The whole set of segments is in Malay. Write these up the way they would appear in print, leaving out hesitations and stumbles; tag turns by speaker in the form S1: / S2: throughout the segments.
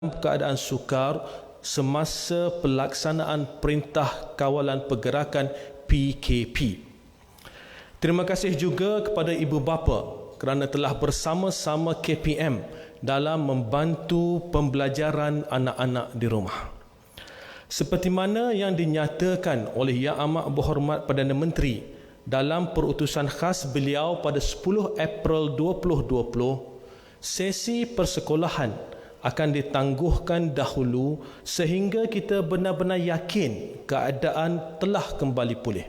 S1: keadaan sukar semasa pelaksanaan Perintah Kawalan Pergerakan PKP. Terima kasih juga kepada ibu bapa kerana telah bersama-sama KPM dalam membantu pembelajaran anak-anak di rumah. Seperti mana yang dinyatakan oleh Yang Amat Berhormat Perdana Menteri dalam perutusan khas beliau pada 10 April 2020, sesi persekolahan akan ditangguhkan dahulu sehingga kita benar-benar yakin keadaan telah kembali pulih.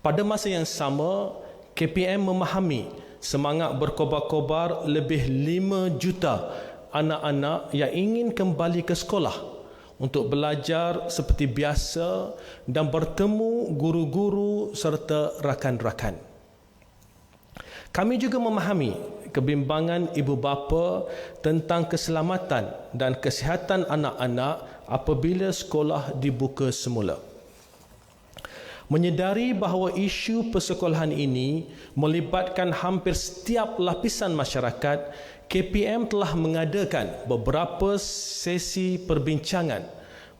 S1: Pada masa yang sama, KPM memahami semangat berkobar-kobar lebih 5 juta anak-anak yang ingin kembali ke sekolah untuk belajar seperti biasa dan bertemu guru-guru serta rakan-rakan. Kami juga memahami kebimbangan ibu bapa tentang keselamatan dan kesihatan anak-anak apabila sekolah dibuka semula. Menyedari bahawa isu persekolahan ini melibatkan hampir setiap lapisan masyarakat, KPM telah mengadakan beberapa sesi perbincangan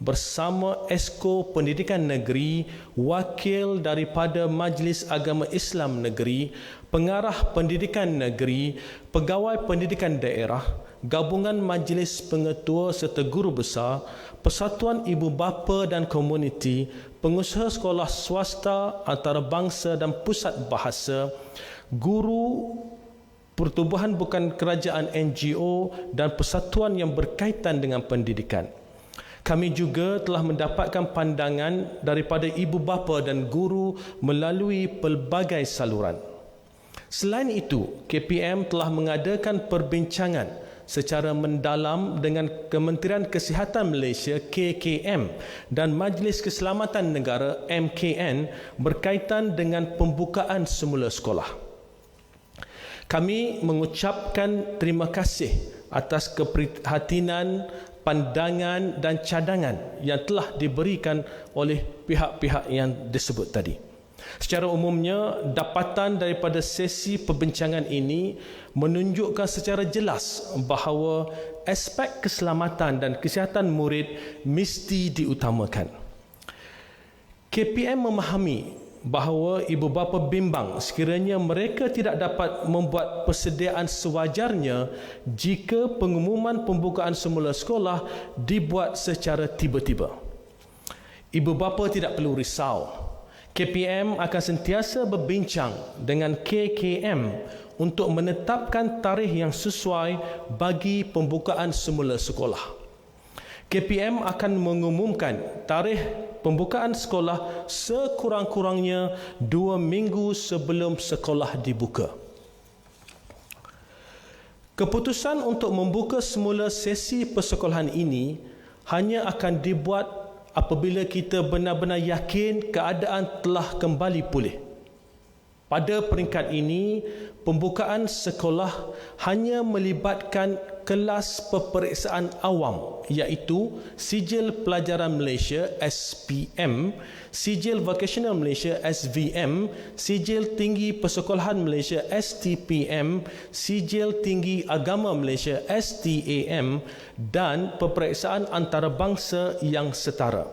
S1: bersama Esko Pendidikan Negeri, wakil daripada Majlis Agama Islam Negeri, pengarah pendidikan negeri, pegawai pendidikan daerah, gabungan majlis pengetua serta guru besar, persatuan ibu bapa dan komuniti, pengusaha sekolah swasta, antarabangsa dan pusat bahasa, guru, pertubuhan bukan kerajaan NGO dan persatuan yang berkaitan dengan pendidikan. Kami juga telah mendapatkan pandangan daripada ibu bapa dan guru melalui pelbagai saluran. Selain itu, KPM telah mengadakan perbincangan secara mendalam dengan Kementerian Kesihatan Malaysia KKM dan Majlis Keselamatan Negara MKN berkaitan dengan pembukaan semula sekolah. Kami mengucapkan terima kasih atas keprihatinan, pandangan dan cadangan yang telah diberikan oleh pihak-pihak yang disebut tadi. Secara umumnya, dapatan daripada sesi perbincangan ini menunjukkan secara jelas bahawa aspek keselamatan dan kesihatan murid mesti diutamakan. KPM memahami bahawa ibu bapa bimbang sekiranya mereka tidak dapat membuat persediaan sewajarnya jika pengumuman pembukaan semula sekolah dibuat secara tiba-tiba. Ibu bapa tidak perlu risau. KPM akan sentiasa berbincang dengan KKM untuk menetapkan tarikh yang sesuai bagi pembukaan semula sekolah. KPM akan mengumumkan tarikh pembukaan sekolah sekurang-kurangnya 2 minggu sebelum sekolah dibuka. Keputusan untuk membuka semula sesi persekolahan ini hanya akan dibuat apabila kita benar-benar yakin keadaan telah kembali pulih. Pada peringkat ini, pembukaan sekolah hanya melibatkan kelas peperiksaan awam iaitu Sijil Pelajaran Malaysia SPM, Sijil Vocational Malaysia SVM, Sijil Tinggi Persekolahan Malaysia STPM, Sijil Tinggi Agama Malaysia STAM dan peperiksaan antarabangsa yang setara.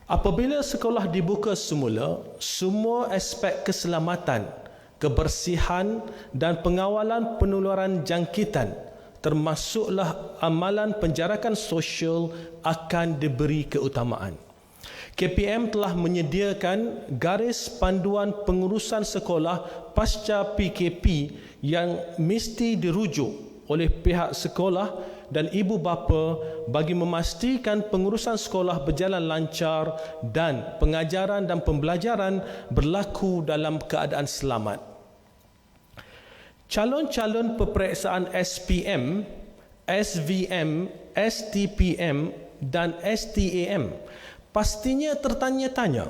S1: Apabila sekolah dibuka semula, semua aspek keselamatan, kebersihan dan pengawalan penularan jangkitan termasuklah amalan penjarakan sosial akan diberi keutamaan. KPM telah menyediakan garis panduan pengurusan sekolah pasca PKP yang mesti dirujuk oleh pihak sekolah dan ibu bapa bagi memastikan pengurusan sekolah berjalan lancar dan pengajaran dan pembelajaran berlaku dalam keadaan selamat. Calon-calon peperiksaan SPM, SVM, STPM dan STAM pastinya tertanya-tanya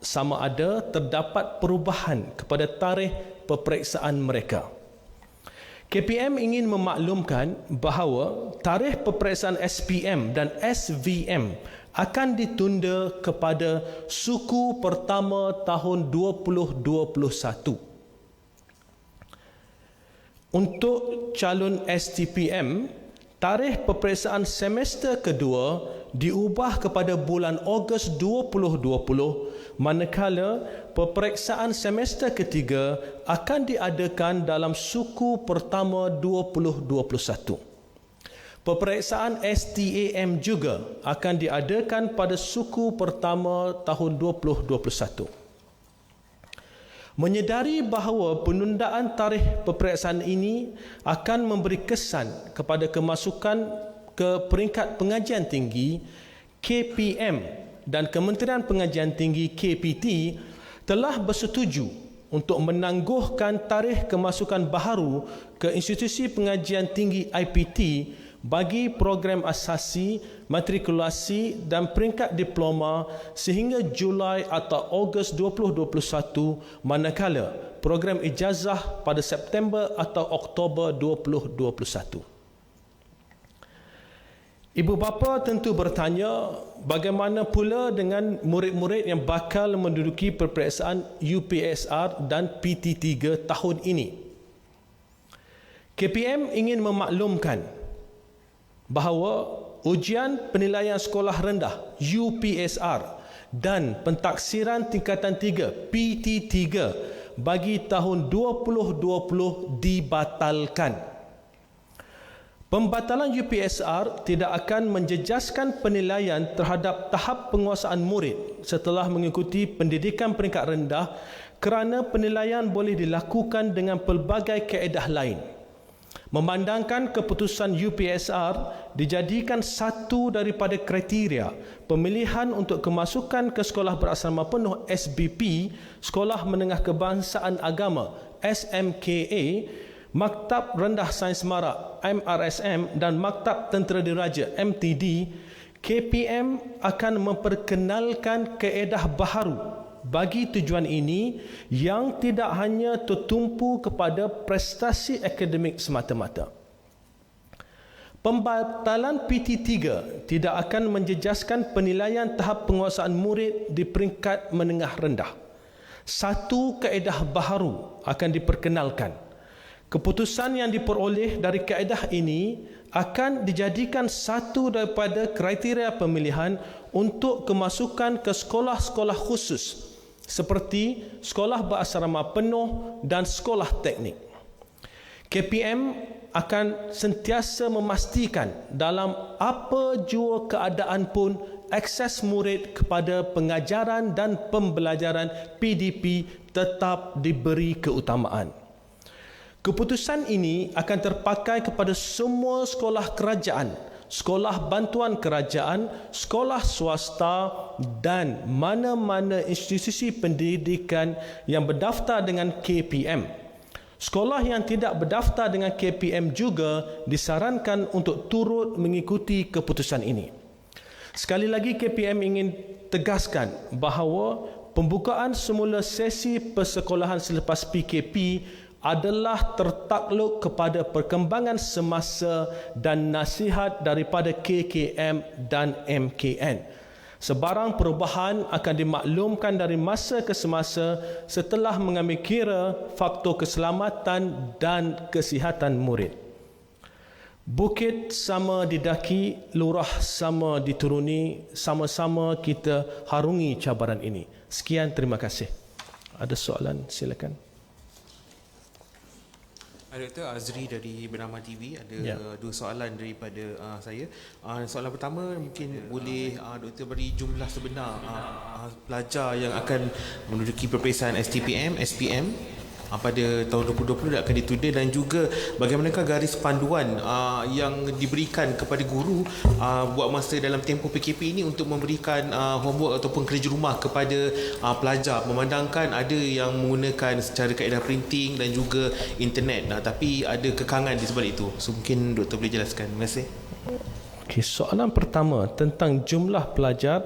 S1: sama ada terdapat perubahan kepada tarikh peperiksaan mereka. KPM ingin memaklumkan bahawa tarikh peperiksaan SPM dan SVM akan ditunda kepada suku pertama tahun 2021. Untuk calon STPM, Tarikh peperiksaan semester kedua diubah kepada bulan Ogos 2020, manakala peperiksaan semester ketiga akan diadakan dalam suku pertama 2021. Peperiksaan STAM juga akan diadakan pada suku pertama tahun 2021. Menyedari bahawa penundaan tarikh peperiksaan ini akan memberi kesan kepada kemasukan ke peringkat pengajian tinggi, KPM dan Kementerian Pengajian Tinggi KPT telah bersetuju untuk menangguhkan tarikh kemasukan baharu ke institusi pengajian tinggi IPT bagi program asasi, matrikulasi dan peringkat diploma sehingga Julai atau Ogos 2021, manakala program ijazah pada September atau Oktober 2021. Ibu bapa tentu bertanya, bagaimana pula dengan murid-murid yang bakal menduduki peperiksaan UPSR dan PT3 tahun ini? KPM ingin memaklumkan bahawa ujian penilaian sekolah rendah UPSR dan pentaksiran tingkatan 3 PT3 bagi tahun 2020 dibatalkan. Pembatalan UPSR tidak akan menjejaskan penilaian terhadap tahap penguasaan murid setelah mengikuti pendidikan peringkat rendah kerana penilaian boleh dilakukan dengan pelbagai kaedah lain. Memandangkan keputusan UPSR dijadikan satu daripada kriteria pemilihan untuk kemasukan ke Sekolah Berasrama Penuh SBP, Sekolah Menengah Kebangsaan Agama SMKA, Maktab Rendah Sains Marak MRSM dan Maktab Tentera Diraja MTD, KPM akan memperkenalkan kaedah baharu bagi tujuan ini yang tidak hanya tertumpu kepada prestasi akademik semata-mata. Pembatalan PT3 tidak akan menjejaskan penilaian tahap penguasaan murid di peringkat menengah rendah. Satu kaedah baharu akan diperkenalkan. Keputusan yang diperoleh dari kaedah ini akan dijadikan satu daripada kriteria pemilihan untuk kemasukan ke sekolah-sekolah khusus seperti sekolah berasrama penuh dan sekolah teknik. KPM akan sentiasa memastikan dalam apa jua keadaan pun akses murid kepada pengajaran dan pembelajaran PDP tetap diberi keutamaan. Keputusan ini akan terpakai kepada semua sekolah kerajaan, sekolah bantuan kerajaan, sekolah swasta dan mana-mana institusi pendidikan yang berdaftar dengan KPM. Sekolah yang tidak berdaftar dengan KPM juga disarankan untuk turut mengikuti keputusan ini. Sekali lagi KPM ingin tegaskan bahawa pembukaan semula sesi persekolahan selepas PKP adalah tertakluk kepada perkembangan semasa dan nasihat daripada KKM dan MKN. Sebarang perubahan akan dimaklumkan dari masa ke semasa setelah mengambil kira faktor keselamatan dan kesihatan murid. Bukit sama didaki, lurah sama dituruni, sama-sama kita harungi cabaran ini. Sekian, terima kasih. Ada soalan, silakan.
S2: Dr. Azri dari Bernama TV, ada dua soalan daripada saya. Soalan pertama, mungkin boleh Dr. beri jumlah sebenar pelajar yang akan menduduki peperiksaan STPM, SPM pada tahun 2020 akan dituda, dan juga bagaimanakah garis panduan yang diberikan kepada guru buat masa dalam tempoh PKP ini untuk memberikan homework ataupun kerja rumah kepada pelajar, memandangkan ada yang menggunakan secara kaedah printing dan juga internet, tapi ada kekangan di sebalik itu. So mungkin Doktor boleh jelaskan. Terima kasih.
S1: Okay, soalan pertama tentang jumlah pelajar.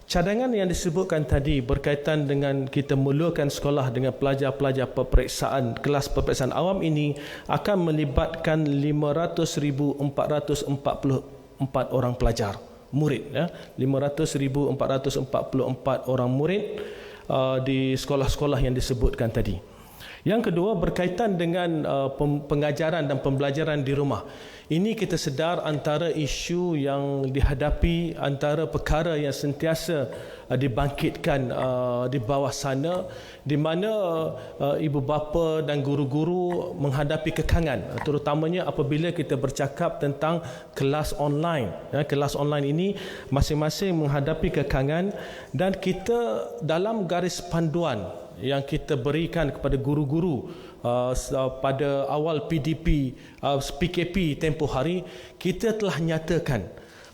S1: Cadangan yang disebutkan tadi berkaitan dengan kita mulakan sekolah dengan pelajar-pelajar peperiksaan, kelas peperiksaan awam ini akan melibatkan 500,444 orang pelajar, murid. 500,444 orang murid di sekolah-sekolah yang disebutkan tadi. Yang kedua berkaitan dengan pengajaran dan pembelajaran di rumah. Ini kita sedar antara isu yang dihadapi, antara perkara yang sentiasa dibangkitkan di bawah sana, di mana ibu bapa dan guru-guru menghadapi kekangan, terutamanya apabila kita bercakap tentang kelas online. Kelas online ini masing-masing menghadapi kekangan, dan kita dalam garis panduan yang kita berikan kepada guru-guru pada awal PKP tempoh hari, kita telah nyatakan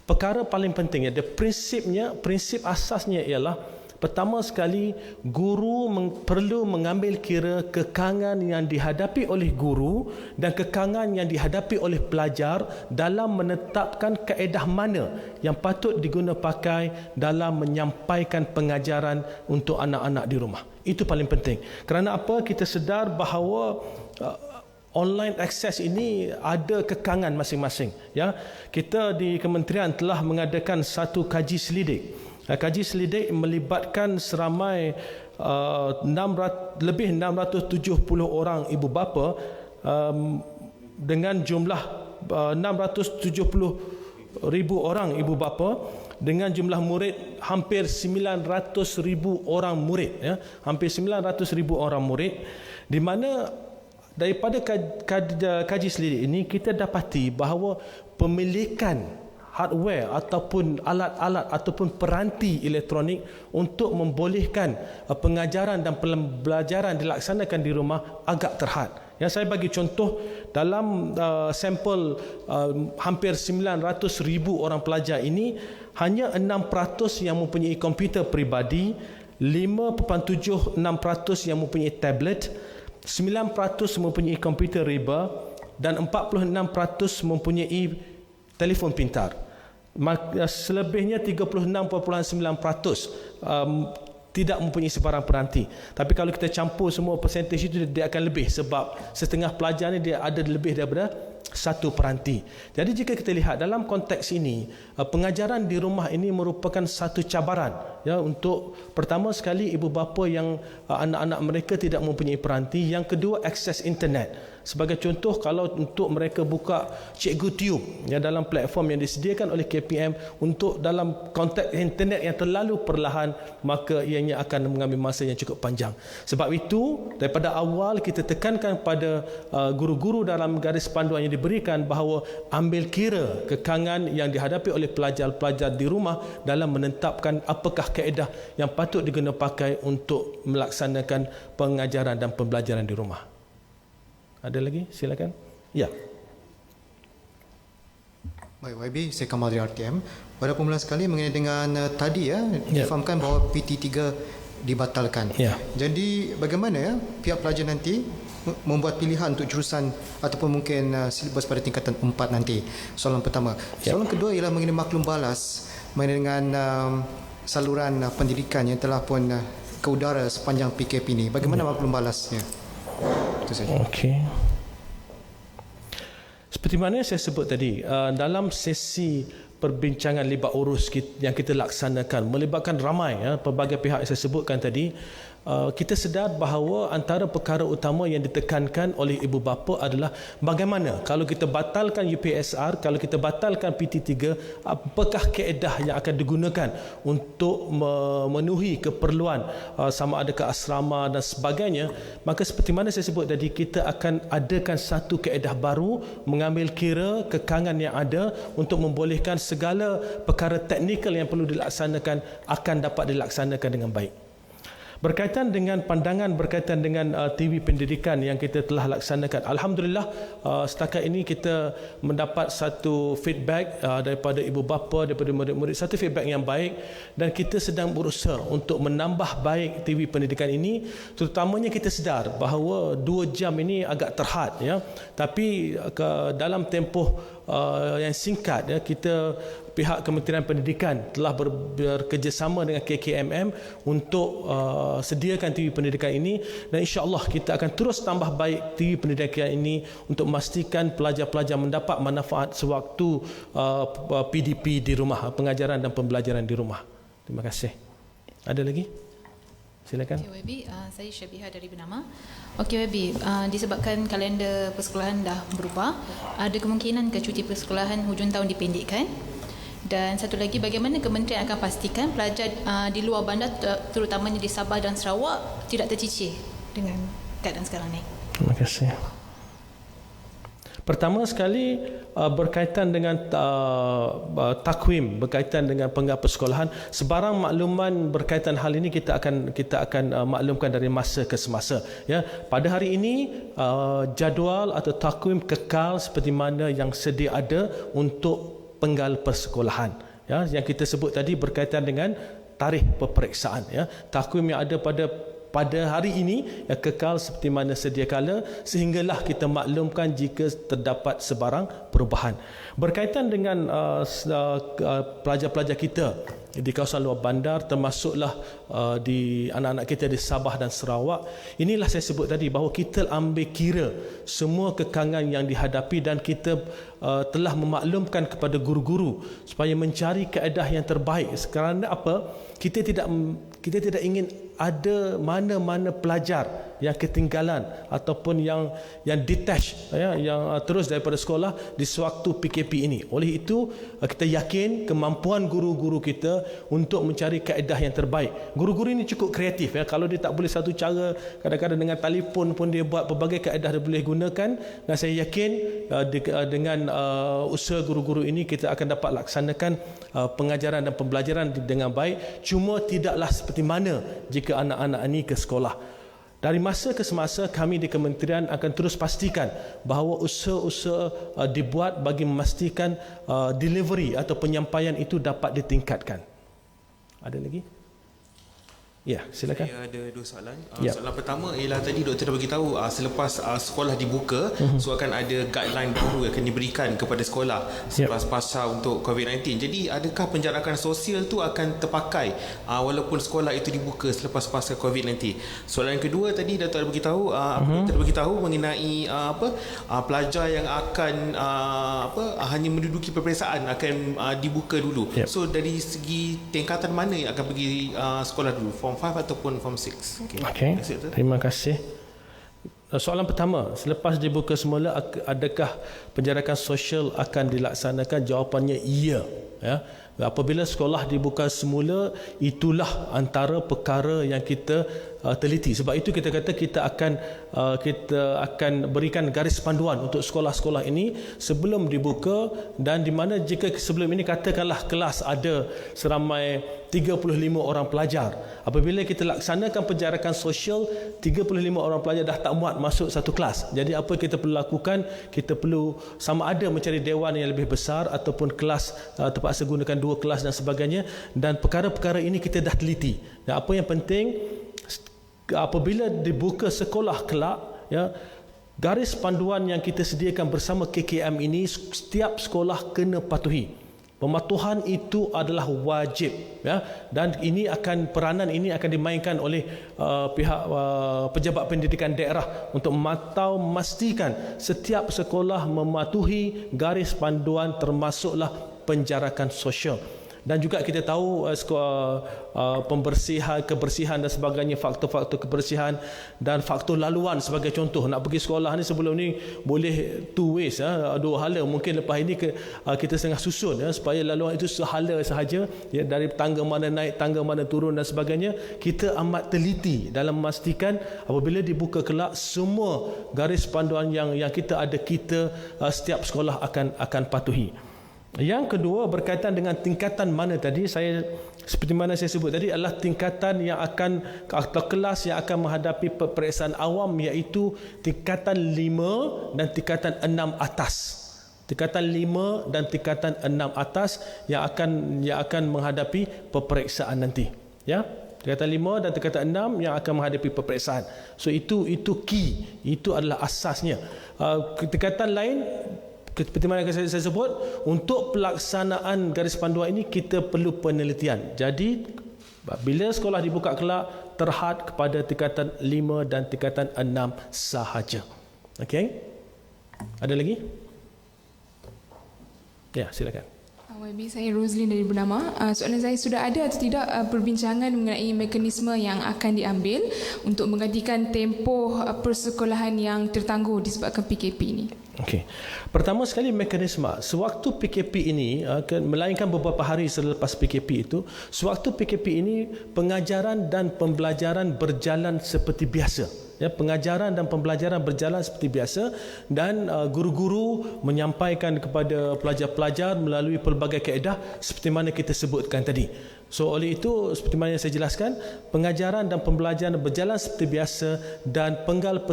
S1: perkara paling penting, prinsip asasnya ialah, pertama sekali, guru perlu mengambil kira kekangan yang dihadapi oleh guru dan kekangan yang dihadapi oleh pelajar dalam menetapkan kaedah mana yang patut diguna pakai dalam menyampaikan pengajaran untuk anak-anak di rumah. Itu paling penting. Kerana apa? Kita sedar bahawa online access ini ada kekangan masing-masing. Ya, kita di kementerian telah mengadakan satu kaji selidik. Kaji selidik melibatkan seramai lebih 670 orang ibu bapa dengan jumlah 670,000 orang ibu bapa dengan jumlah murid hampir 900,000 orang murid, ya, hampir 900,000 orang murid, di mana daripada kaji selidik ini kita dapati bahawa pemilikan hardware ataupun alat-alat ataupun peranti elektronik untuk membolehkan pengajaran dan pembelajaran dilaksanakan di rumah agak terhad. Yang saya bagi contoh, dalam sampel hampir 900,000 orang pelajar ini, hanya 6% yang mempunyai komputer peribadi, 5.76% yang mempunyai tablet, 9% mempunyai komputer riba, dan 46% mempunyai telefon pintar. Selebihnya 36.9% tidak mempunyai sebarang peranti. Tapi kalau kita campur semua persentage itu, dia akan lebih, sebab setengah pelajar ni dia ada lebih daripada satu peranti. Jadi jika kita lihat dalam konteks ini, pengajaran di rumah ini merupakan satu cabaran, ya, untuk pertama sekali ibu bapa yang anak-anak mereka tidak mempunyai peranti, yang kedua akses internet. Sebagai contoh, kalau untuk mereka buka Cikgu Tube, ya, dalam platform yang disediakan oleh KPM, untuk dalam konteks internet yang terlalu perlahan, maka ianya akan mengambil masa yang cukup panjang. Sebab itu, daripada awal kita tekankan pada guru-guru dalam garis panduan yang diberikan bahawa ambil kira kekangan yang dihadapi oleh pelajar-pelajar di rumah dalam menetapkan apakah kaedah yang patut diguna pakai untuk melaksanakan pengajaran dan pembelajaran di rumah. Ada lagi? Silakan. Ya.
S3: Baik, YB, saya Kamal dari RTM. Pada permulaan sekali mengenai dengan tadi, ya, difahamkan bahawa PT3 dibatalkan.
S1: Ya.
S3: Jadi bagaimana, ya, pihak pelajar nanti membuat pilihan untuk jurusan ataupun mungkin silibus pada tingkatan 4 nanti? Soalan pertama. Soalan kedua ialah mengenai maklum balas mengenai dengan saluran pendidikan yang telah pun ke udara sepanjang PKP ini. Bagaimana maklum balasnya? Itu saja.
S1: Okey. Seperti mana saya sebut tadi, dalam sesi perbincangan libat urus yang kita laksanakan melibatkan ramai, ya, pelbagai pihak yang saya sebutkan tadi, kita sedar bahawa antara perkara utama yang ditekankan oleh ibu bapa adalah bagaimana kalau kita batalkan UPSR, kalau kita batalkan PT3, apakah kaedah yang akan digunakan untuk memenuhi keperluan sama ada ke asrama dan sebagainya. Maka seperti mana saya sebut tadi, kita akan adakan satu kaedah baru, mengambil kira kekangan yang ada untuk membolehkan segala perkara teknikal yang perlu dilaksanakan akan dapat dilaksanakan dengan baik. Berkaitan dengan pandangan berkaitan dengan TV pendidikan yang kita telah laksanakan, alhamdulillah setakat ini kita mendapat satu feedback daripada ibu bapa, daripada murid-murid, satu feedback yang baik, dan kita sedang berusaha untuk menambah baik TV pendidikan ini. Terutamanya kita sedar bahawa 2 jam ini agak terhad, ya, tapi dalam tempoh yang singkat, ya, kita pihak Kementerian Pendidikan telah bekerjasama dengan KKMM untuk sediakan TV pendidikan ini, dan insya-Allah kita akan terus tambah baik TV pendidikan ini untuk memastikan pelajar-pelajar mendapat manfaat sewaktu PDP di rumah, pengajaran dan pembelajaran di rumah. Terima kasih. Ada lagi? Silakan.
S4: Okay, YB, saya Syabiha dari Bernama. Okey YB, disebabkan kalender persekolahan dah berubah, ada kemungkinan ke cuti persekolahan hujung tahun dipendekkan? Dan satu lagi, bagaimana kementerian akan pastikan pelajar di luar bandar, terutamanya di Sabah dan Sarawak, tidak tercicir dengan keadaan sekarang ni?
S1: Terima kasih. Pertama sekali berkaitan dengan takwim, berkaitan dengan penggal persekolahan, sebarang makluman berkaitan hal ini kita akan maklumkan dari masa ke semasa. Ya, pada hari ini jadual atau takwim kekal seperti mana yang sedia ada untuk penggal persekolahan. Ya, yang kita sebut tadi berkaitan dengan tarikh peperiksaan. Ya, takwim yang ada pada hari ini yang kekal seperti mana sedia kala, sehinggalah kita maklumkan jika terdapat sebarang perubahan. Berkaitan dengan pelajar-pelajar kita di kawasan luar bandar, termasuklah di anak-anak kita di Sabah dan Sarawak, inilah saya sebut tadi bahawa kita ambil kira semua kekangan yang dihadapi dan kita telah memaklumkan kepada guru-guru supaya mencari kaedah yang terbaik. Kerana apa? Kita tidak ingin ada mana-mana pelajar yang ketinggalan ataupun yang detach, ya, yang terus daripada sekolah di sewaktu PKP ini. Oleh itu kita yakin kemampuan guru-guru kita untuk mencari kaedah yang terbaik. Guru-guru ini cukup kreatif, ya. Kalau dia tak boleh satu cara, kadang-kadang dengan telefon pun dia buat pelbagai kaedah dia boleh gunakan. Dan saya yakin dengan usaha guru-guru ini kita akan dapat laksanakan pengajaran dan pembelajaran dengan baik. Cuma tidaklah seperti mana jika anak-anak ini ke sekolah. Dari masa ke semasa kami di kementerian akan terus pastikan bahawa usaha-usaha dibuat bagi memastikan delivery atau penyampaian itu dapat ditingkatkan. Ada lagi? Ya, silakan.
S2: Saya ada dua soalan.
S1: Ya.
S2: Soalan pertama ialah tadi doktor dah beritahu selepas sekolah dibuka, so akan ada guideline baru yang akan diberikan kepada sekolah selepas pasca untuk COVID-19. Jadi adakah penjarakan sosial tu akan terpakai walaupun sekolah itu dibuka selepas pasca COVID-19? Soalan yang kedua tadi doktor dah beritahu doktor dah beritahu mengenai pelajar yang akan hanya menduduki peperiksaan akan dibuka dulu. So dari segi tingkatan mana yang akan pergi sekolah dulu? Form 5 ataupun Form 6.
S1: Okey. Terima kasih. Soalan pertama, selepas dibuka semula adakah penjarakan sosial akan dilaksanakan? Jawapannya ya. Ya. Apabila sekolah dibuka semula, itulah antara perkara yang kita teliti. Sebab itu kita kata kita akan berikan garis panduan untuk sekolah-sekolah ini sebelum dibuka, dan di mana jika sebelum ini katakanlah kelas ada seramai 35 orang pelajar. Apabila kita laksanakan penjarakan sosial, 35 orang pelajar dah tak muat masuk satu kelas. Jadi apa kita perlu lakukan? Kita perlu sama ada mencari dewan yang lebih besar ataupun kelas terpaksa gunakan 2 kelas dan sebagainya, dan perkara-perkara ini kita dah teliti. Dan apa yang penting, apabila dibuka sekolah kelak, ya, garis panduan yang kita sediakan bersama KKM ini setiap sekolah kena patuhi. Pematuhan itu adalah wajib, ya, dan peranan ini akan dimainkan oleh pihak pejabat pendidikan daerah untuk memantau memastikan setiap sekolah mematuhi garis panduan termasuklah penjarakan sosial. Dan juga kita tahu kebersihan dan sebagainya, faktor-faktor kebersihan dan faktor laluan sebagai contoh. Nak pergi sekolah ni sebelum ni boleh 2 ways, dua hala. Mungkin lepas ini kita tengah susun, supaya laluan itu sehala sahaja, ya, dari tangga mana naik, tangga mana turun dan sebagainya. Kita amat teliti dalam memastikan apabila dibuka kelak, semua garis panduan yang kita ada, kita setiap sekolah akan patuhi. Yang kedua berkaitan dengan tingkatan mana tadi, seperti mana saya sebut tadi, adalah tingkatan yang akan atau kelas yang akan menghadapi peperiksaan awam, iaitu tingkatan 5 dan tingkatan 6 atas. Tingkatan 5 dan tingkatan 6 atas yang akan menghadapi peperiksaan nanti, ya. Tingkatan 5 dan tingkatan 6 yang akan menghadapi peperiksaan. So itu key, itu adalah asasnya. Tingkatan lain seperti mana saya sebut, untuk pelaksanaan garis panduan ini kita perlu penelitian. Jadi bila sekolah dibuka kelak, terhad kepada tingkatan 5 dan tingkatan 6 sahaja. Okey? Ada lagi? Ya, silakan.
S5: YB, saya Roslyn dari Bernama. Soalan saya, sudah ada atau tidak perbincangan mengenai mekanisme yang akan diambil untuk menggantikan tempoh persekolahan yang tertangguh disebabkan PKP ini?
S1: Okey. Pertama sekali mekanisme. Sewaktu PKP ini, melainkan beberapa hari selepas PKP itu, sewaktu PKP ini pengajaran dan pembelajaran berjalan seperti biasa. Ya, pengajaran dan pembelajaran berjalan seperti biasa dan guru-guru menyampaikan kepada pelajar-pelajar melalui pelbagai kaedah seperti mana kita sebutkan tadi. So oleh itu, seperti mana yang saya jelaskan, pengajaran dan pembelajaran berjalan seperti biasa dan penggal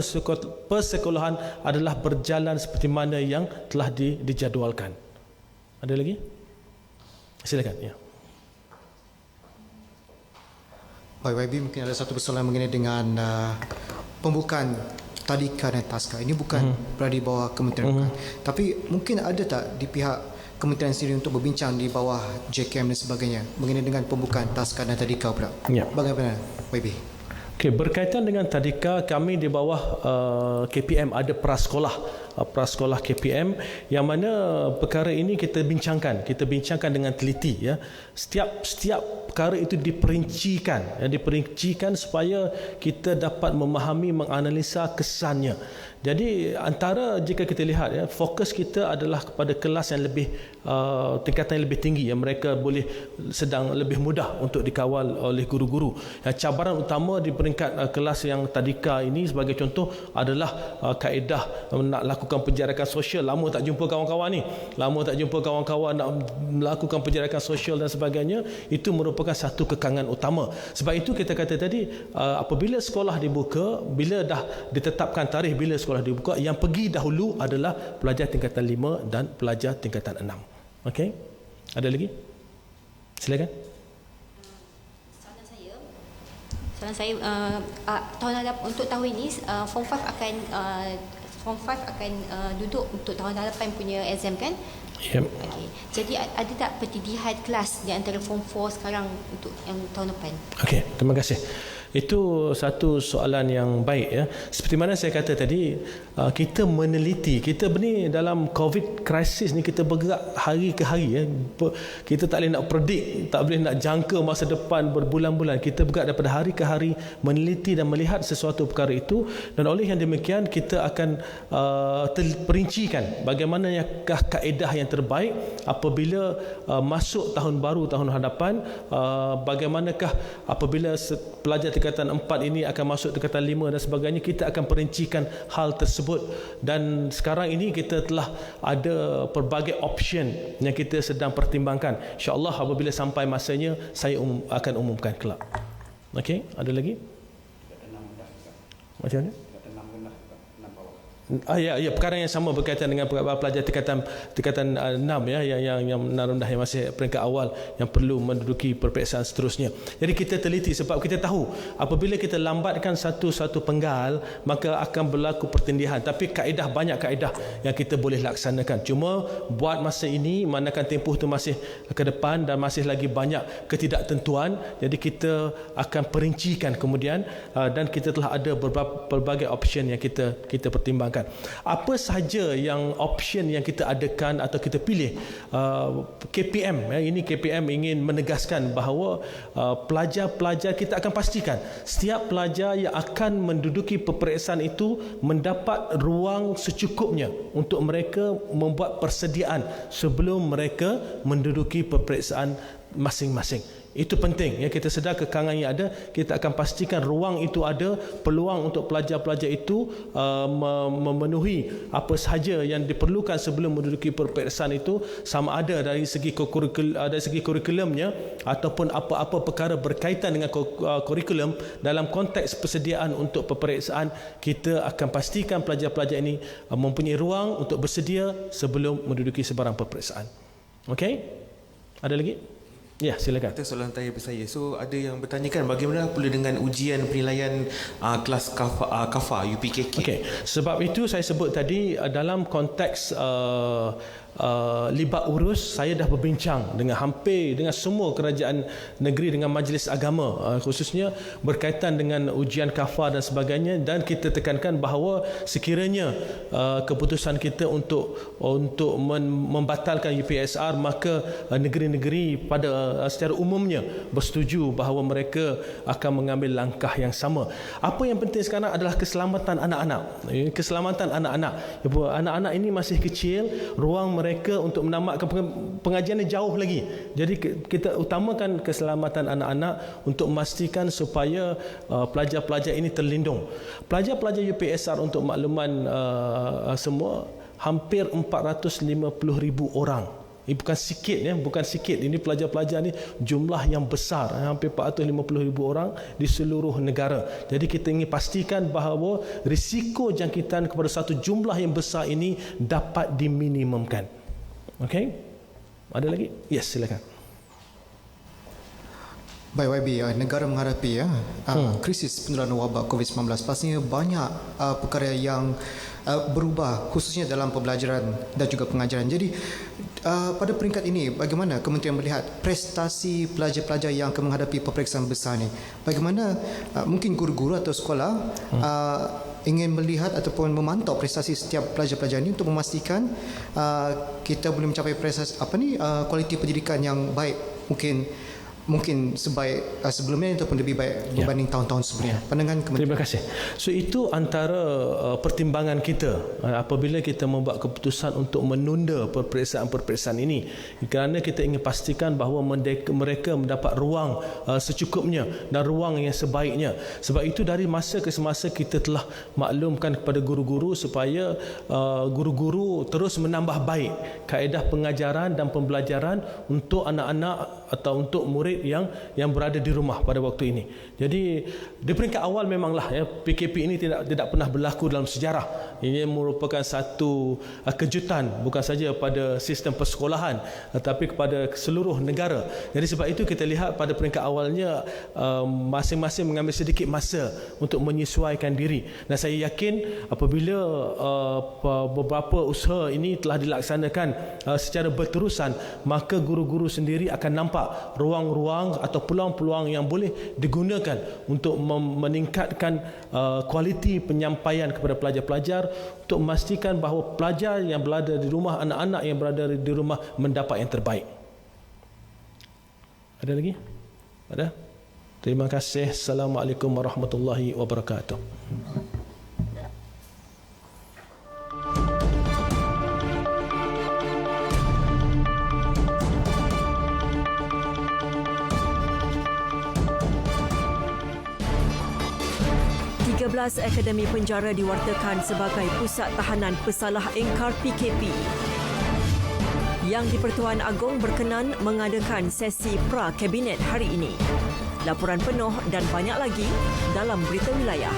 S1: persekolahan adalah berjalan seperti mana yang telah dijadualkan. Ada lagi? Silakan. Ya.
S3: Baik, YB, mungkin ada satu persoalan mengenai dengan pembukaan tadika dan taska. Ini bukan berada di bawah kementerian bukan. Tapi mungkin ada tak di pihak kementerian sendiri untuk berbincang di bawah JKM dan sebagainya mengenai dengan pembukaan taska dan tadika pula?
S1: Ya.
S3: Bagaimana, YB?
S1: Okey, berkaitan dengan tadika, kami di bawah KPM ada prasekolah KPM yang mana perkara ini kita bincangkan dengan teliti, ya. Setiap perkara itu diperincikan supaya kita dapat memahami, menganalisa kesannya. Jadi antara jika kita lihat, ya, fokus kita adalah kepada kelas yang lebih tingkatan yang lebih tinggi, yang mereka boleh sedang lebih mudah untuk dikawal oleh guru-guru. Cabaran utama di peringkat kelas yang tadika ini sebagai contoh adalah kaedah nak lakukan penjarakan sosial. Lama tak jumpa kawan-kawan nak melakukan penjarakan sosial dan sebagainya. Itu merupakan satu kekangan utama. Sebab itu kita kata tadi, apabila sekolah dibuka, bila dah ditetapkan tarikh bila sekolah dibuka, yang pergi dahulu adalah pelajar tingkatan 5 dan pelajar tingkatan 6. Okey? Ada lagi? Silakan.
S6: Soalan saya tahun hadapan, untuk tahun ini Form 5 akan duduk untuk tahun hadapan punya exam kan?
S1: Yep.
S6: Okay. Jadi ada tak pertidihan kelas di antara Form 4 sekarang untuk yang tahun depan?
S1: Okey, terima kasih. Itu satu soalan yang baik, ya. Seperti mana saya kata tadi, kita meneliti, kita ni dalam COVID crisis ni kita bergerak hari ke hari, ya. Kita tak boleh nak predict, tak boleh nak jangka masa depan berbulan-bulan. Kita bergerak daripada hari ke hari meneliti dan melihat sesuatu perkara itu, dan oleh yang demikian kita akan terperincikan bagaimanakah kaedah yang terbaik apabila masuk tahun baru, tahun hadapan, bagaimanakah apabila pelajar tingkatan 4 ini akan masuk tingkatan 5 dan sebagainya. Kita akan perincikan hal tersebut, dan sekarang ini kita telah ada pelbagai option yang kita sedang pertimbangkan. InsyaAllah apabila sampai masanya saya akan umumkan kelak. Okey, ada lagi? Macam mana? Ya, perkara yang sama berkaitan dengan pelajar tingkatan 6, ya, yang rendah, yang masih peringkat awal, yang perlu menduduki peperiksaan seterusnya. Jadi kita teliti sebab kita tahu apabila kita lambatkan satu penggal maka akan berlaku pertindihan. Tapi banyak kaedah yang kita boleh laksanakan. Cuma buat masa ini, manakala tempoh itu masih ke depan dan masih lagi banyak ketidaktentuan, jadi kita akan perincikan kemudian, dan kita telah ada berbagai option yang kita pertimbangkan. Apa sahaja yang option yang kita adakan atau kita pilih, KPM, ya, ini KPM ingin menegaskan bahawa pelajar-pelajar kita akan pastikan setiap pelajar yang akan menduduki peperiksaan itu mendapat ruang secukupnya untuk mereka membuat persediaan sebelum mereka menduduki peperiksaan masing-masing. Itu penting, ya. Kita sedar kekangan yang ada, kita akan pastikan ruang itu ada, peluang untuk pelajar-pelajar itu memenuhi apa sahaja yang diperlukan sebelum menduduki peperiksaan itu, sama ada dari segi kurikulumnya ataupun apa-apa perkara berkaitan dengan kurikulum. Dalam konteks persediaan untuk peperiksaan, kita akan pastikan pelajar-pelajar ini mempunyai ruang untuk bersedia sebelum menduduki sebarang peperiksaan. Okey? Ada lagi? Ya, silakan.
S2: Itu soalan tanya saya. So ada yang bertanyakan bagaimana pula dengan ujian penilaian kelas KAFA UPKK.
S1: Okey, sebab itu saya sebut tadi dalam konteks libat urus, saya dah berbincang dengan semua kerajaan negeri, dengan majlis agama, khususnya berkaitan dengan ujian kafar dan sebagainya, dan kita tekankan bahawa sekiranya keputusan kita untuk membatalkan UPSR, maka negeri-negeri pada secara umumnya bersetuju bahawa mereka akan mengambil langkah yang sama. Apa yang penting sekarang adalah keselamatan anak-anak. Keselamatan anak-anak. Anak-anak ini masih kecil, ruang mereka untuk menamatkan pengajian ini jauh lagi. Jadi kita utamakan keselamatan anak-anak untuk memastikan supaya pelajar-pelajar ini terlindung. Pelajar-pelajar UPSR, untuk makluman semua, hampir 450,000 orang. Ini bukan sikit, bukan sikit. Ini pelajar-pelajar ni jumlah yang besar, hampir 450,000 orang di seluruh negara. Jadi kita ingin pastikan bahawa risiko jangkitan kepada satu jumlah yang besar ini dapat diminimumkan. Okey? Ada lagi? Yes, silakan.
S3: Baik YB, negara menghadapi krisis penularan wabak COVID-19. Pastinya banyak perkara yang berubah, khususnya dalam pembelajaran dan juga pengajaran. Jadi pada peringkat ini, bagaimana kementerian melihat prestasi pelajar-pelajar yang akan menghadapi peperiksaan besar ini? Bagaimana mungkin guru-guru atau sekolah ingin melihat ataupun memantau prestasi setiap pelajar-pelajar ini untuk memastikan kita boleh mencapai prestasi kualiti pendidikan yang baik, mungkin sebaik sebelumnya ataupun lebih baik berbanding tahun-tahun sebelumnya. Pandangan kementerian.
S1: Terima kasih. So itu antara pertimbangan kita apabila kita membuat keputusan untuk menunda peperiksaan ini, kerana kita ingin pastikan bahawa mereka mendapat ruang secukupnya dan ruang yang sebaiknya. Sebab itu dari masa ke semasa kita telah maklumkan kepada guru-guru supaya guru-guru terus menambah baik kaedah pengajaran dan pembelajaran untuk anak-anak atau untuk murid yang berada di rumah pada waktu ini. Jadi di peringkat awal memanglah PKP ini tidak pernah berlaku dalam sejarah. Ini merupakan satu kejutan bukan saja pada sistem persekolahan tetapi kepada seluruh negara. Jadi sebab itu kita lihat pada peringkat awalnya masing-masing mengambil sedikit masa untuk menyesuaikan diri. Dan saya yakin apabila beberapa usaha ini telah dilaksanakan secara berterusan, maka guru-guru sendiri akan nampak ruang-ruang atau peluang-peluang yang boleh digunakan untuk meningkatkan kualiti penyampaian kepada pelajar-pelajar, untuk memastikan bahawa pelajar yang berada di rumah, anak-anak yang berada di rumah mendapat yang terbaik. Ada lagi? Ada? Terima kasih. Assalamualaikum warahmatullahi wabarakatuh.
S7: 13 akademi penjara diwartakan sebagai pusat tahanan pesalah engkar PKP. Yang di-Pertuan Agong berkenan mengadakan sesi pra-kabinet hari ini. Laporan penuh dan banyak lagi dalam Berita Wilayah.